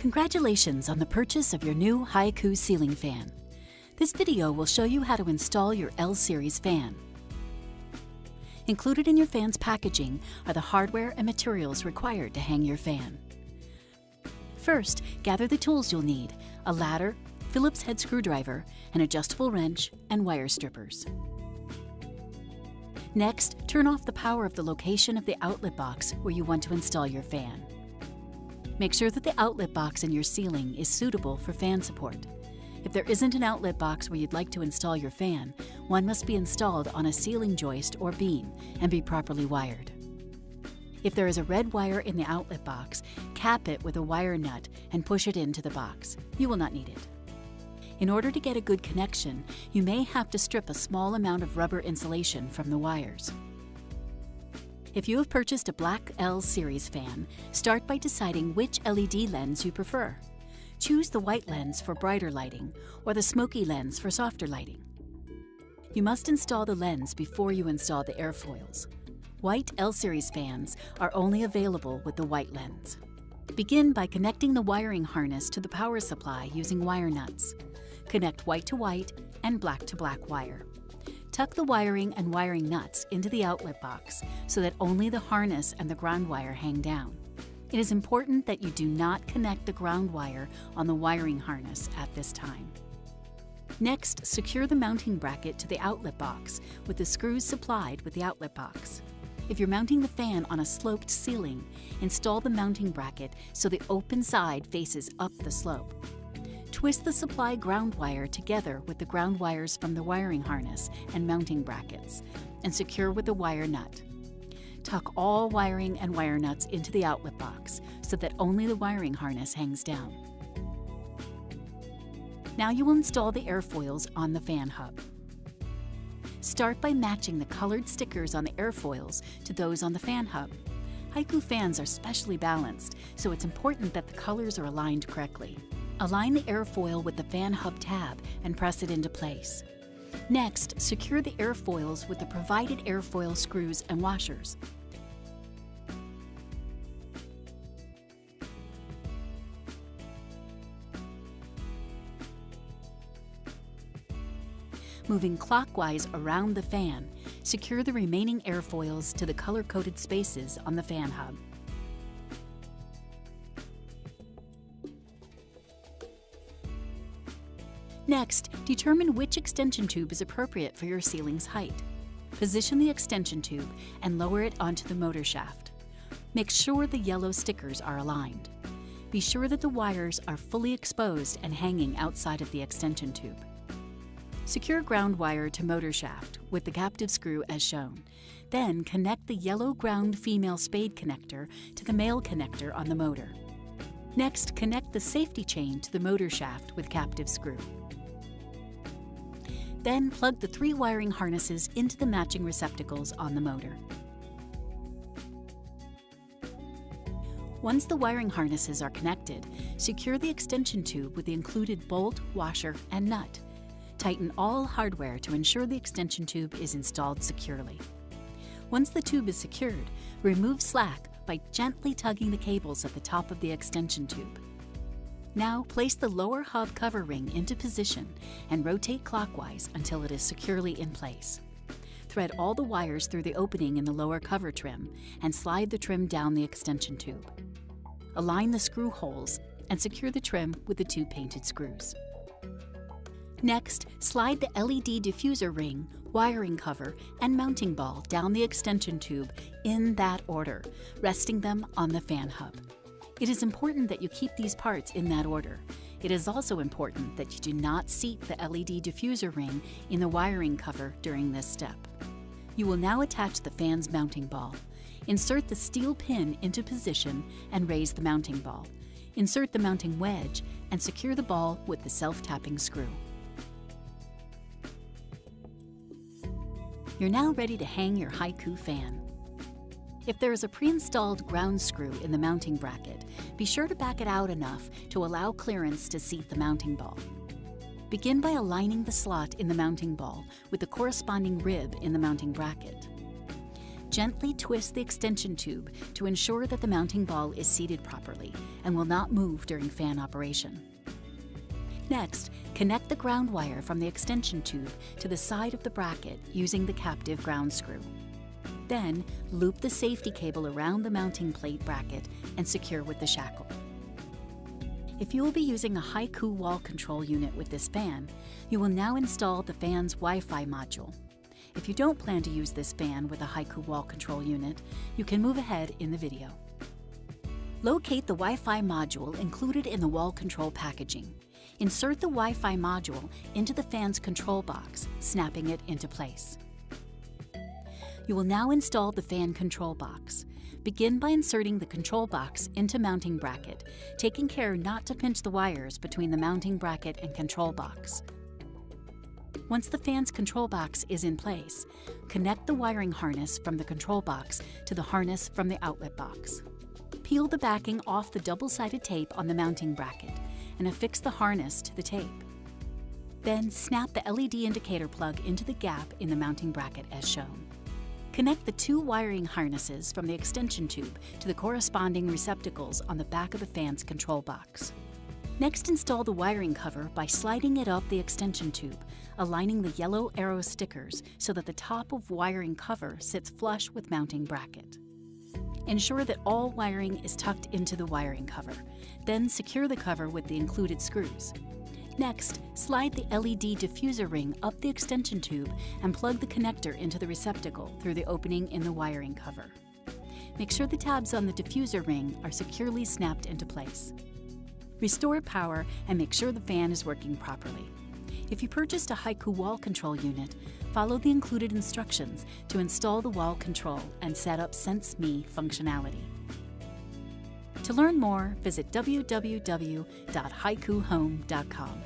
Congratulations on the purchase of your new Haiku ceiling fan. This video will show you how to install your L Series fan. Included in your fan's packaging are the hardware and materials required to hang your fan. First, gather the tools you'll need: a ladder, Phillips head screwdriver, an adjustable wrench, and wire strippers. Next, turn off the power of the location of the outlet box where you want to install your fan. Make sure that the outlet box in your ceiling is suitable for fan support. If there isn't an outlet box where you'd like to install your fan, one must be installed on a ceiling joist or beam and be properly wired. If there is a red wire in the outlet box, cap it with a wire nut and push it into the box. You will not need it. In order to get a good connection, you may have to strip a small amount of rubber insulation from the wires. If you have purchased a black L Series fan, start by deciding which LED lens you prefer. Choose the white lens for brighter lighting or the smoky lens for softer lighting. You must install the lens before you install the airfoils. White L Series fans are only available with the white lens. Begin by connecting the wiring harness to the power supply using wire nuts. Connect white to white and black to black wire. Tuck the wiring and wiring nuts into the outlet box so that only the harness and the ground wire hang down. It is important that you do not connect the ground wire on the wiring harness at this time. Next, secure the mounting bracket to the outlet box with the screws supplied with the outlet box. If you're mounting the fan on a sloped ceiling, install the mounting bracket so the open side faces up the slope. Twist the supply ground wire together with the ground wires from the wiring harness and mounting brackets, and secure with a wire nut. Tuck all wiring and wire nuts into the outlet box so that only the wiring harness hangs down. Now you will install the airfoils on the fan hub. Start by matching the colored stickers on the airfoils to those on the fan hub. Haiku fans are specially balanced, so it's important that the colors are aligned correctly. Align the airfoil with the fan hub tab and press it into place. Next, secure the airfoils with the provided airfoil screws and washers. Moving clockwise around the fan, secure the remaining airfoils to the color-coded spaces on the fan hub. Next, determine which extension tube is appropriate for your ceiling's height. Position the extension tube and lower it onto the motor shaft. Make sure the yellow stickers are aligned. Be sure that the wires are fully exposed and hanging outside of the extension tube. Secure ground wire to motor shaft with the captive screw as shown. Then connect the yellow ground female spade connector to the male connector on the motor. Next, connect the safety chain to the motor shaft with captive screw. Then plug the 3 wiring harnesses into the matching receptacles on the motor. Once the wiring harnesses are connected, secure the extension tube with the included bolt, washer, and nut. Tighten all hardware to ensure the extension tube is installed securely. Once the tube is secured, remove slack by gently tugging the cables at the top of the extension tube. Now place the lower hub cover ring into position and rotate clockwise until it is securely in place. Thread all the wires through the opening in the lower cover trim and slide the trim down the extension tube. Align the screw holes and secure the trim with the 2 painted screws. Next, slide the LED diffuser ring, wiring cover, and mounting ball down the extension tube in that order, resting them on the fan hub. It is important that you keep these parts in that order. It is also important that you do not seat the LED diffuser ring in the wiring cover during this step. You will now attach the fan's mounting ball. Insert the steel pin into position and raise the mounting ball. Insert the mounting wedge and secure the ball with the self-tapping screw. You're now ready to hang your Haiku fan. If there is a pre-installed ground screw in the mounting bracket, be sure to back it out enough to allow clearance to seat the mounting ball. Begin by aligning the slot in the mounting ball with the corresponding rib in the mounting bracket. Gently twist the extension tube to ensure that the mounting ball is seated properly and will not move during fan operation. Next, connect the ground wire from the extension tube to the side of the bracket using the captive ground screw. Then, loop the safety cable around the mounting plate bracket and secure with the shackle. If you will be using a Haiku wall control unit with this fan, you will now install the fan's Wi-Fi module. If you don't plan to use this fan with a Haiku wall control unit, you can move ahead in the video. Locate the Wi-Fi module included in the wall control packaging. Insert the Wi-Fi module into the fan's control box, snapping it into place. You will now install the fan control box. Begin by inserting the control box into mounting bracket, taking care not to pinch the wires between the mounting bracket and control box. Once the fan's control box is in place, connect the wiring harness from the control box to the harness from the outlet box. Peel the backing off the double-sided tape on the mounting bracket and affix the harness to the tape. Then snap the LED indicator plug into the gap in the mounting bracket as shown. Connect the two wiring harnesses from the extension tube to the corresponding receptacles on the back of the fan's control box. Next, install the wiring cover by sliding it up the extension tube, aligning the yellow arrow stickers so that the top of wiring cover sits flush with mounting bracket. Ensure that all wiring is tucked into the wiring cover, then secure the cover with the included screws. Next, slide the LED diffuser ring up the extension tube and plug the connector into the receptacle through the opening in the wiring cover. Make sure the tabs on the diffuser ring are securely snapped into place. Restore power and make sure the fan is working properly. If you purchased a Haiku wall control unit, follow the included instructions to install the wall control and set up Sense Me functionality. To learn more, visit www.haikuhome.com.